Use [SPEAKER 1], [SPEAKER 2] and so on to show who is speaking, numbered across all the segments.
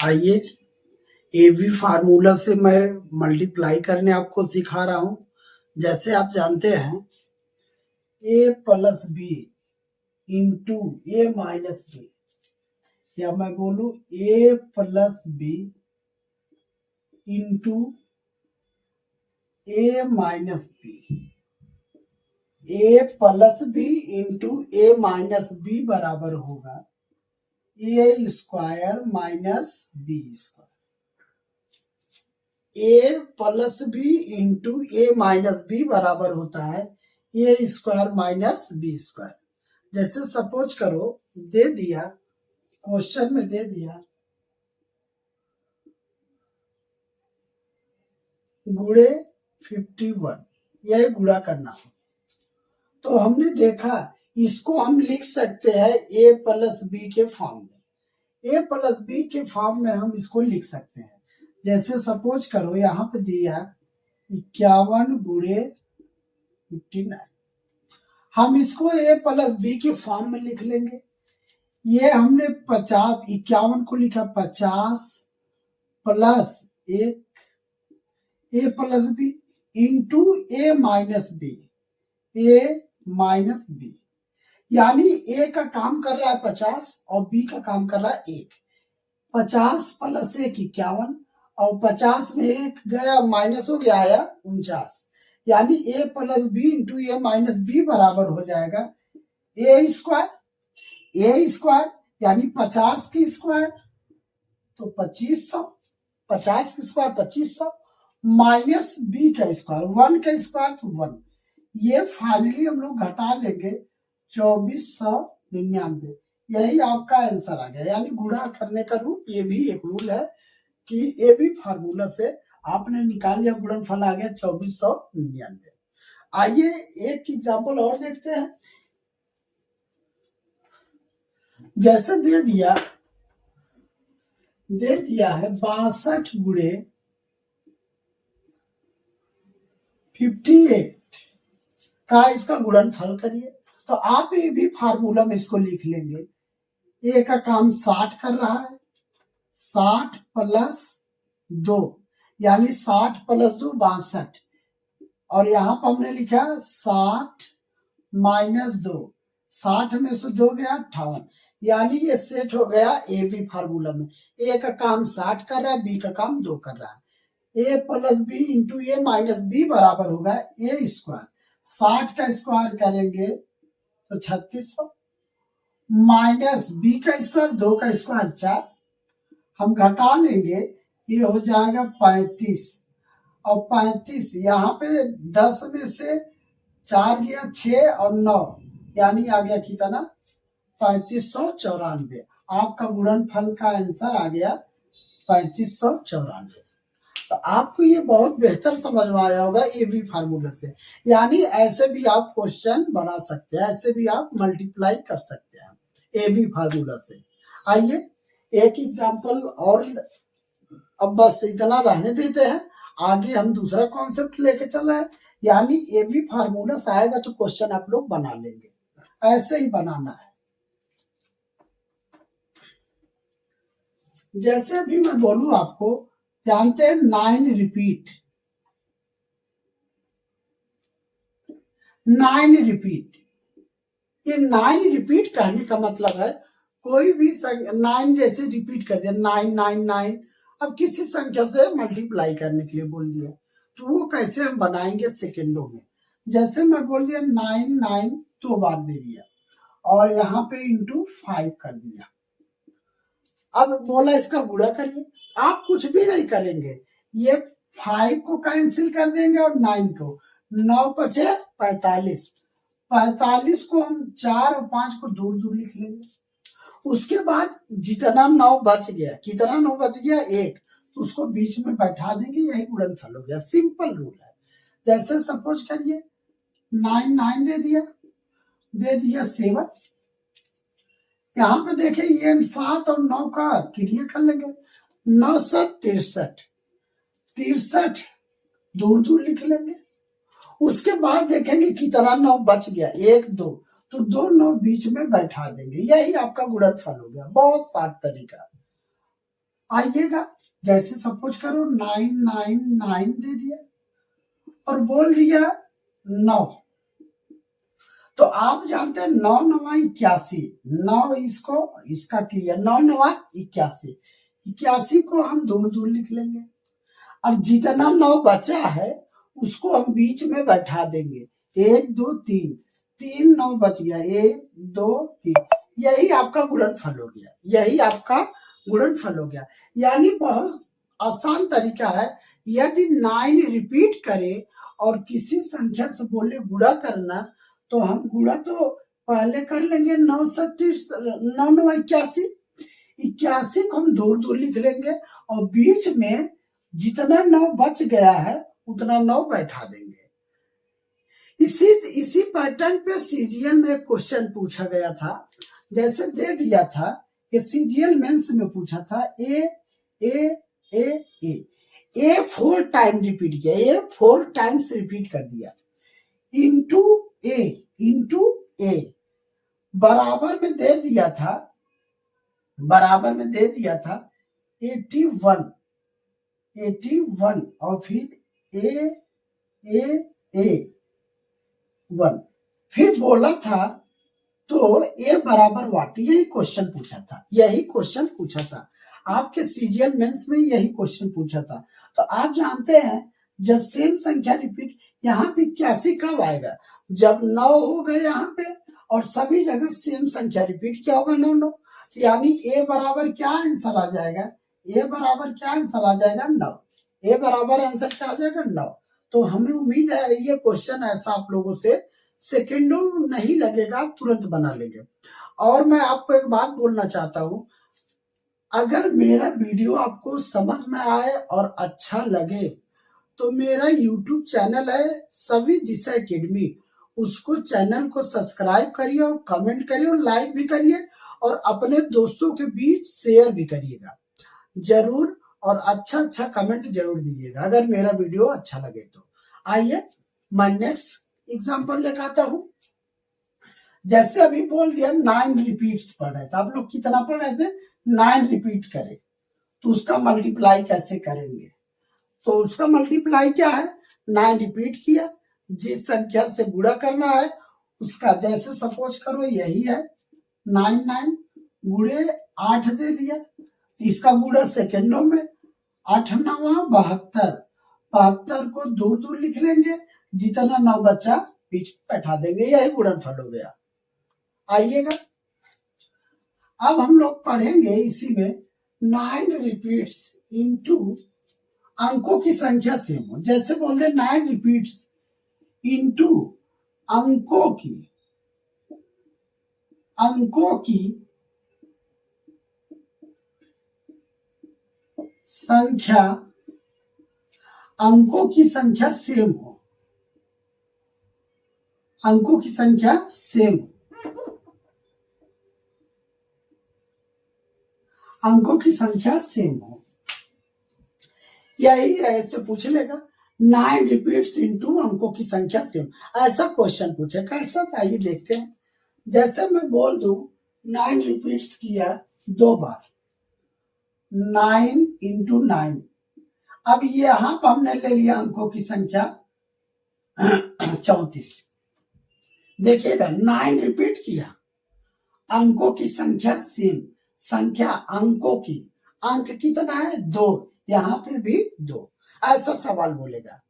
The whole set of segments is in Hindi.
[SPEAKER 1] आइए ए बी फार्मूला से मैं मल्टीप्लाई करने आपको सिखा रहा हूं। जैसे आप जानते हैं ए प्लस बी इंटू ए माइनस बी, या मैं बोलूं ए प्लस बी इंटू ए माइनस बी, ए प्लस बी इंटू ए माइनस बी बराबर होगा ए स्क्वायर माइनस बी स्क्वायर। ए प्लस बी इंटू ए माइनस बी बराबर होता है ए स्क्वायर माइनस बी स्क्वायर। जैसे सपोज करो दे दिया, क्वेश्चन में दे दिया गुणे 51, यह गुणा करना हो, तो हमने देखा इसको हम लिख सकते हैं ए प्लस बी के फॉर्म में। ए प्लस बी के फॉर्म में हम इसको लिख सकते हैं। जैसे सपोज करो यहाँ पे दिया 51 गुणे 59, हम इसको ए प्लस बी के फॉर्म में लिख लेंगे। ये हमने 51 को लिखा 50 प्लस 1 ए प्लस बी इंटू ए माइनस बी, ए माइनस बी, यानी ए का काम कर रहा है 50 और बी का काम कर रहा है 1। 50 प्लस 1 51 और 50 में 1 गया माइनस हो गया आया 49, यानी ए प्लस बी इंटू ए माइनस बी बराबर हो जाएगा ए स्क्वायर। ए स्क्वायर यानी 50 की स्क्वायर तो 2500, 50 की स्क्वायर 2500 माइनस बी का स्क्वायर 1 का स्क्वायर तो 1। ये फाइनली हम लोग घटा लेंगे 2499, यही आपका आंसर आ गया। यानी गुणा करने का रूल, ये भी एक रूल है कि ये भी फार्मूला से आपने निकाल लिया, गुणनफल आ गया 2499। आइए एक एग्जांपल और देखते हैं। जैसे दे दिया है 62 गुणे 58 का इसका गुणनफल करिए, तो आप ये भी फार्मूला में इसको लिख लेंगे। ए का काम 60 कर रहा है, 60 प्लस 2 यानी 60 प्लस 2 62, और यहां पर हमने लिखा 60 माइनस 2, 60 में से 2 गया 58, यानी ये सेट हो गया ए बी फार्मूला में। ए का काम 60 कर रहा है, बी का काम 2 कर रहा है। ए प्लस बी इंटू ए माइनस बी बराबर होगा ए स्क्वायर, 60 का स्क्वायर करेंगे तो 3600 माइनस बी का स्क्वायर 2 का स्क्वायर 4, हम घटा लेंगे ये हो जाएगा 35, और 35 यहाँ पे 10 में से 4 गया 6 और 9, यानी आ गया कितना 3594। आपका गुणनफल का आंसर आ गया 3594। तो आपको ये बहुत बेहतर समझ में आया होगा ए बी फार्मूला से। यानी ऐसे भी आप क्वेश्चन बना सकते हैं, ऐसे भी आप मल्टीप्लाई कर सकते हैं ए बी फार्मूला से। आइए एक एग्जांपल और, अब बस इतना रहने देते हैं, आगे हम दूसरा कॉन्सेप्ट लेके चल रहे हैं। यानी ए बी फार्मूला से आएगा तो क्वेश्चन आप लोग बना लेंगे, ऐसे ही बनाना है। जैसे भी मैं बोलूं आपको, जानते हैं 9 रिपीट, 9 रिपीट, ये 9 रिपीट कहने का मतलब है कोई भी 9 जैसे रिपीट कर दिया 999, अब किसी संख्या से मल्टीप्लाई करने के लिए बोल दिया, तो वो कैसे हम बनाएंगे सेकेंडों में। जैसे मैं बोल दिया 99 2 बार दे दिया और यहाँ पे इंटू 5 कर दिया, अब बोला इसका गुणा करिए। आप कुछ भी नहीं करेंगे, ये 5 को कैंसिल कर देंगे और 9 को, 9 बचे 45, 45 को हम 4 और 5 को दूर दूर लिख लेंगे। उसके बाद जितना 9 बच गया, कितना 9 बच गया 1, तो उसको बीच में बैठा देंगे, यही गुणनफल हो गया। सिंपल रूल है। जैसे सपोज करिए 9 दे दिया 7, यहाँ पे देखें ये 7 और 9 का क्रिया कर लेंगे, 9 7 63, 63 दूर दूर लिख लेंगे। उसके बाद देखेंगे कितना 9 बच गया 1 2, तो 2 9 बीच में बैठा देंगे, यही आपका गुणनफल हो गया। बहुत शार्ट तरीका। आइएगा, जैसे सपोज करो 999 दे दिया और बोल दिया 9, तो आप जानते हैं 9 9 81, 9 इसको इसका क्लियर, 9 9 81, 81 को हम दूर दूर लिख लेंगे। अब जितना 9 बचा है उसको हम बीच में बैठा देंगे, 1 2 3, 3 9 बच गया, 1 2 3, यही आपका गुणनफल हो गया, यही आपका गुणनफल हो गया। यानी बहुत आसान तरीका है, यदि 9 रिपीट करें और किसी संख्या से बोले गुणा करना, तो हम गुणा तो पहले कर लेंगे, 9 37 9 9 81, 81 को हम दूर दूर लिख लेंगे और बीच में जितना 9 बच गया है उतना 9 बैठा देंगे। इसी पैटर्न पे सीजीएल में क्वेश्चन पूछा गया था, जैसे दे दिया था, ये सीजीएल मेंस में पूछा था, ए 4 टाइम रिपीट किया, ए 4 टाइम्स रिपीट कर दिया, इंटू ए बराबर में दे दिया था, 81 और फिर ए 1, फिर बोला था तो ए बराबर वाट, यही क्वेश्चन पूछा था आपके सीजीएल मेंस में, यही क्वेश्चन पूछा था। तो आप जानते हैं जब सेम संख्या रिपीट, यहाँ पे 81 कब आएगा, जब 9 होगा यहाँ पे और सभी जगह सेम संख्या रिपीट, क्या होगा 9 9, यानी ए बराबर क्या आंसर आ जाएगा, ए बराबर क्या आंसर आ जाएगा 9, ए बराबर आंसर क्या आ जाएगा 9। तो हमें उम्मीद है ये क्वेश्चन ऐसा आप लोगों से सेकेंडों नहीं लगेगा, आप तुरंत बना लेंगे। और मैं आपको एक बात बोलना चाहता हूं, अगर मेरा वीडियो आपको समझ में आए और अच्छा लगे तो मेरा YouTube चैनल है सभी दिशा एकेडमी, उसको चैनल को सब्सक्राइब करिए और कमेंट करिए और लाइक भी करिए और अपने दोस्तों के बीच शेयर भी करिएगा जरूर, और अच्छा कमेंट जरूर दीजिएगा अगर मेरा वीडियो अच्छा लगे तो। आइए मैं नेक्स्ट एग्जाम्पल दिखाता हूं। जैसे अभी बोल दिया 9 रिपीट्स पढ़ रहे थे, आप लोग कितना पढ़ रहे थे, 9 रिपीट करें, तो उसका मल्टीप्लाई कैसे करेंगे, तो उसका मल्टीप्लाई क्या है, 9 रिपीट किया, जिस संख्या से गुणा करना है उसका, जैसे सपोज करो यही है 9 गुणे 8 दे दिया, इसका गुणा सेकेंडों में, 8 9 72, 72 को दूर दूर लिख लेंगे, जितना 9 बचा बीच बैठा देंगे, यही गुणनफल हो गया। आइएगा अब हम लोग पढ़ेंगे इसी में 9 रिपीट्स इनटू अंकों की संख्या सेम हो, जैसे बोलते 9 रिपीट्स इनटू अंकों की संख्या, अंकों की संख्या सेम हो, अंकों की संख्या सेम हो, अंकों की संख्या सेम हो, यही ऐसे पूछ लेगा 9 रिपीट्स इनटू अंकों की संख्या सेम, ऐसा क्वेश्चन पूछे, कैसा था ये देखते हैं। जैसे मैं बोल दूं 9 रिपीट्स किया 2 बार, 9 इंटू 9, अब यहां पर हमने ले लिया अंकों की संख्या 34, देखिएगा 9 रिपीट किया, अंकों की संख्या सेम, संख्या अंकों की, अंक कितना है 2, यहाँ पे भी 2, ऐसा सवाल बोलेगा।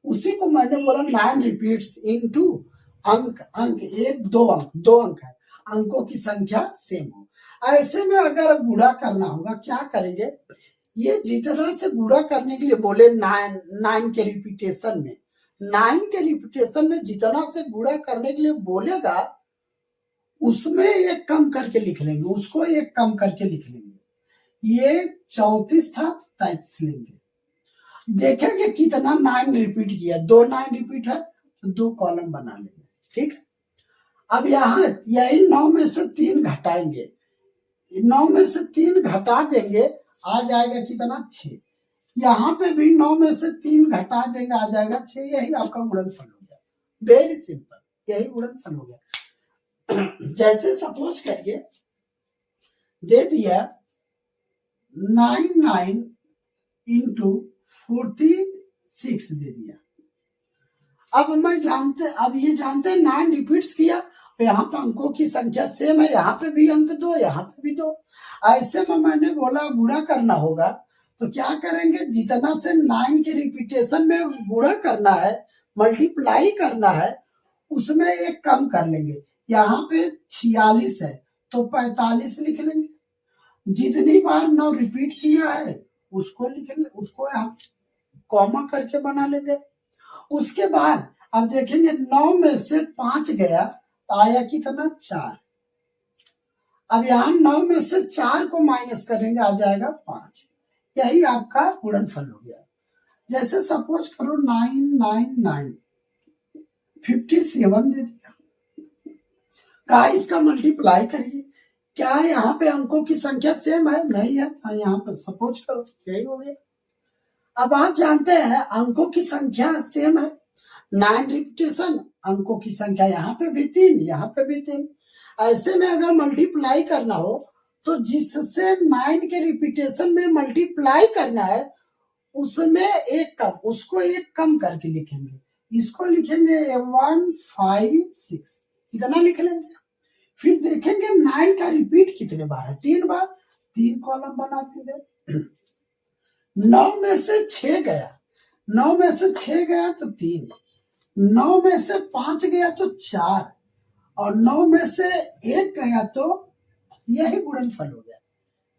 [SPEAKER 1] उसी को मैंने बोला 9 रिपीट्स इनटू अंक, एक 2 अंक है, अंकों की संख्या सेम हो। ऐसे में अगर गुणा करना होगा क्या करेंगे, ये जितना से गुणा करने के लिए बोले 9 के रिपीटेशन में, 9 के रिपीटेशन में जितना से गुणा करने के लिए बोलेगा उसमें एक कम करके लिख लेंगे, उसको एक कम करके लिख लेंगे, ये 34 था 33 लेंगे, देखेंगे कितना 9 रिपीट किया, 2 9 रिपीट है तो 2 कॉलम बना लेंगे, ठीक है। अब यहाँ यही 9 में से 3 घटाएंगे, 9 में से 3 घटा देंगे, आ जाएगा कितना 6, यहाँ पे भी 9 में से 3 घटा देंगे, आ जाएगा 6, यही आपका गुणनफल हो गया, वेरी सिंपल, यही गुणनफल हो गया। जैसे सपोज करिए दे दिया 99 इंटू 46 दे दिया। अब ये जानते हैं 9 रिपीट्स किया, तो यहाँ पे अंकों की संख्या सेम है, यहाँ पे भी अंक 2, यहाँ पे भी 2। ऐसे में मैंने बोला गुणा करना होगा, तो क्या करेंगे, जितना से 9 के रिपीटेशन में गुणा करना है, मल्टीप्लाई करना है, उसमें एक कम कर लेंगे। यहाँ पे 46 है तो 45 लिख लेंगे। जितनी बार 9 रिपीट किया है उसको लिख लेंगे, उसको यहाँ कॉमा करके बना लेंगे। उसके बाद अब देखेंगे 9 में से 5 गया तो आया कितना, 4। अब यहाँ 9 में से 4 को माइनस करेंगे, आ जाएगा 5। यही आपका गुणनफल हो गया। जैसे सपोज करो 999 57 दे दिया, कहा इसका मल्टीप्लाई करिए। क्या है, यहाँ पे अंकों की संख्या सेम है, नहीं है, तो यहाँ पे सपोज करो, यही हो गया। अब आप जानते हैं अंकों की संख्या सेम है, 9 रिपीटेशन, अंकों की संख्या यहाँ पे भी 3, यहाँ पे भी 3। ऐसे में अगर मल्टीप्लाई करना हो तो जिससे 9 के रिपीटेशन में मल्टीप्लाई करना है उसमें एक कम, उसको एक कम करके लिखेंगे। इसको लिखेंगे 156, इतना लिख लेंगे। फिर देखेंगे 9 का रिपीट कितने बार है, 3 बार, 3 कॉलम बना देंगे। 9 में से 6 गया, 9 में से 6 गया तो 3, 9 में से 5 गया तो 4, और 9 में से 1 गया तो यही गुणनफल हो गया।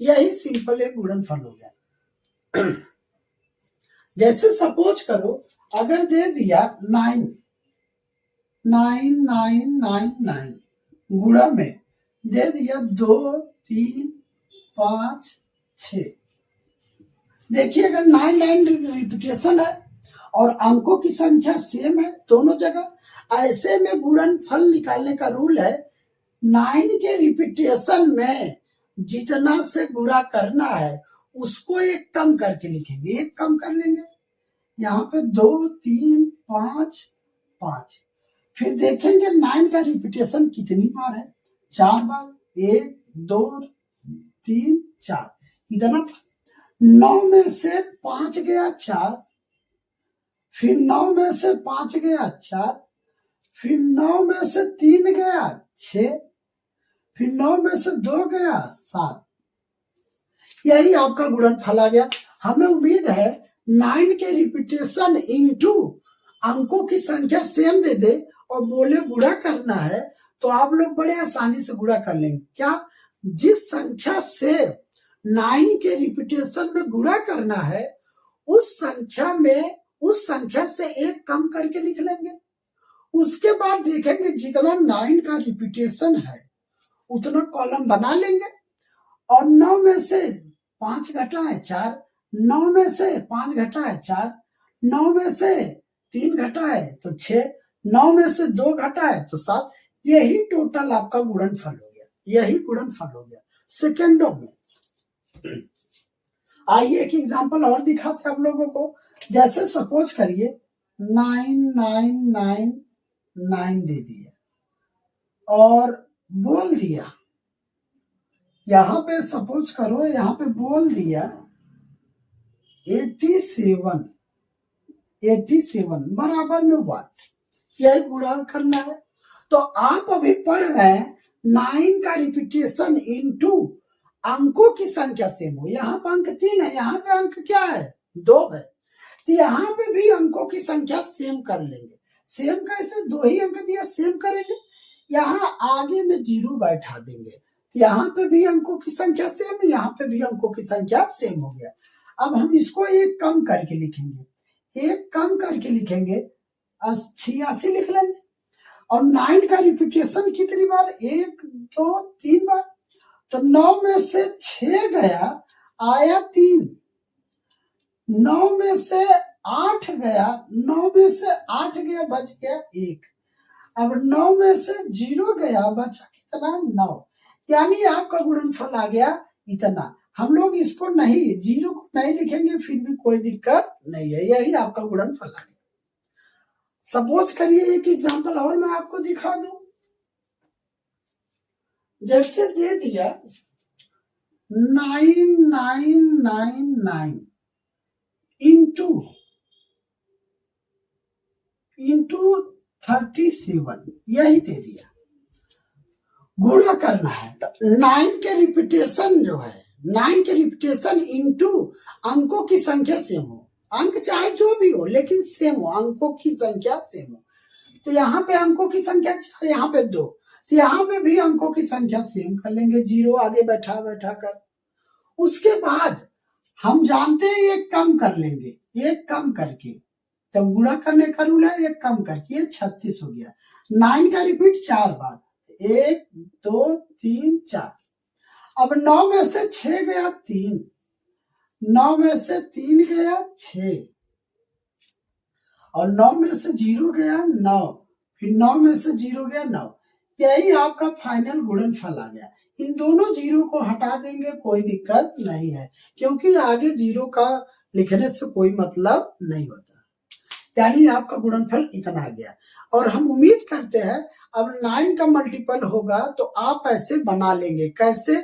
[SPEAKER 1] यही सिंपल एक गुणनफल हो गया। जैसे सपोज करो अगर दे दिया 9999 गुणा में दे दिया 2 3 5 6। देखिए अगर 99 रिपीटेशन है और अंकों की संख्या सेम है दोनों जगह, ऐसे में गुणनफल निकालने का रूल है 9 के रिपीटेशन में जितना से गुणा करना है उसको एक कम करके लिखेंगे, एक कम कर लेंगे। यहाँ पे 2 3 5 5। फिर देखेंगे 9 का रिपीटेशन कितनी बार है, 4 बार, 1 2 3 4, इतना। 9 में से 5 गया 4, फिर 9 में से 5 गया 4, फिर 9 में से 3 गया 6, फिर 9 में से 2 गया 7। यही आपका गुणनफल आ गया। हमें उम्मीद है 9 के रिपीटेशन इनटू अंकों की संख्या सेम दे दे और बोले गुणा करना है तो आप लोग बड़े आसानी से गुणा कर लेंगे। क्या, जिस संख्या से 9 के रिपीटेशन में गुणा करना है उस संख्या से एक कम करके लिख लेंगे। उसके बाद देखेंगे जितना 9 का रिपीटेशन है उतना कॉलम बना लेंगे, और 9 में से 5 घटा है 4, 9 में से 5 घटा है 4, 9 में से 3 घटा है तो 6, 9 में से 2 घटा है तो 7। यही टोटल आपका गुणनफल हो गया, यही गुणनफल हो गया सेकेंडों में। आइए एक एग्जांपल और दिखाते हैं आप लोगों को। जैसे सपोज करिए 9999 दे दिया और बोल दिया, यहां पे सपोज करो, यहां पे बोल दिया 87 बराबर में 1, यही गुणा करना है। तो आप अभी पढ़ रहे हैं 9 का रिपीटेशन इनटू अंकों की संख्या सेम हो। यहाँ पे अंक 3 है, यहाँ पे अंक क्या है, 2 है, तो यहाँ पे भी अंकों की संख्या सेम कर लेंगे। सेम कैसे, 2 ही अंक दिया, सेम करेंगे, यहाँ आगे में 0 बैठा देंगे, यहाँ पे भी अंकों की संख्या सेम, यहाँ पे भी अंकों की संख्या सेम हो गया। अब हम इसको एक कम करके लिखेंगे, एक कम करके लिखेंगे 86 लिख लेंगे। और 9 का रिपीटेशन कितनी बार, 1 2 3 बार, तो 9 में से 6 गया आया 3, 9 में से 8 गया, 9 में से 8 गया बच गया 1, अब 9 में से 0 गया बचा कितना, 9। यानी आपका गुणनफल आ गया इतना। हम लोग इसको नहीं, 0 को नहीं लिखेंगे फिर भी कोई दिक्कत नहीं है, यही आपका गुणनफल आ गया। सपोज करिए एक एग्जांपल और मैं आपको दिखा दूं। जैसे दे दिया 999 9 इंटू 37 यही दे दिया। गुणा करना है तो 9 के रिपीटेशन जो है, 9 के रिपीटेशन इंटू अंकों की संख्या सेम हो, अंक चाहे जो भी हो लेकिन सेम हो, अंकों की संख्या सेम हो। तो यहाँ पे अंकों की संख्या 4, यहाँ पे 2, तो यहाँ पे भी अंकों की संख्या सेम कर लेंगे, 0 आगे बैठा कर। उसके बाद हम जानते हैं ये कम कर लेंगे, एक कम करके, तब गुणा करने का रूल है, एक कम करके ये 36 हो गया। 9 का रिपीट 4 बार, 1 2 3 4। अब 9 में से 6 गया 3, 9 में से 3 गया 6, और 9 में से 0 गया 9, फिर 9 में से 0 गया 9। यही आपका फाइनल गुणनफल आ गया। इन दोनों जीरो को हटा देंगे, कोई दिक्कत नहीं है, क्योंकि आगे जीरो का लिखने से कोई मतलब नहीं होता। यानी आपका गुणनफल इतना आ गया। और हम उम्मीद करते हैं अब 9 का मल्टीपल होगा तो आप ऐसे बना लेंगे। कैसे?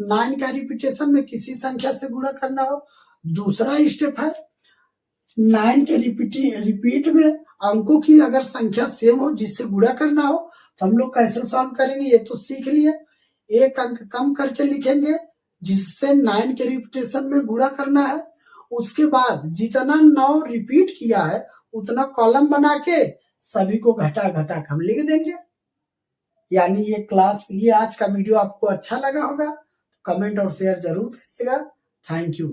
[SPEAKER 1] 9 का रिपीटेशन में किसी संख्या से गुणा करना हो। दूसरा स्टेप है 9 के रिपीट में अंकों की अगर संख्या सेम हो जिससे गुणा करना हो तो हम लोग कैसे सॉल्व करेंगे ये तो सीख लिए। एक अंक कम करके लिखेंगे जिससे 9 के रिपीटेशन में गुणा करना है। उसके बाद जितना 9 रिपीट किया है उतना कॉलम बना के सभी को घटा घटा हम लिख देंगे। यानी ये आज का वीडियो आपको अच्छा लगा होगा तो कमेंट और शेयर जरूर करिएगा। Thank you.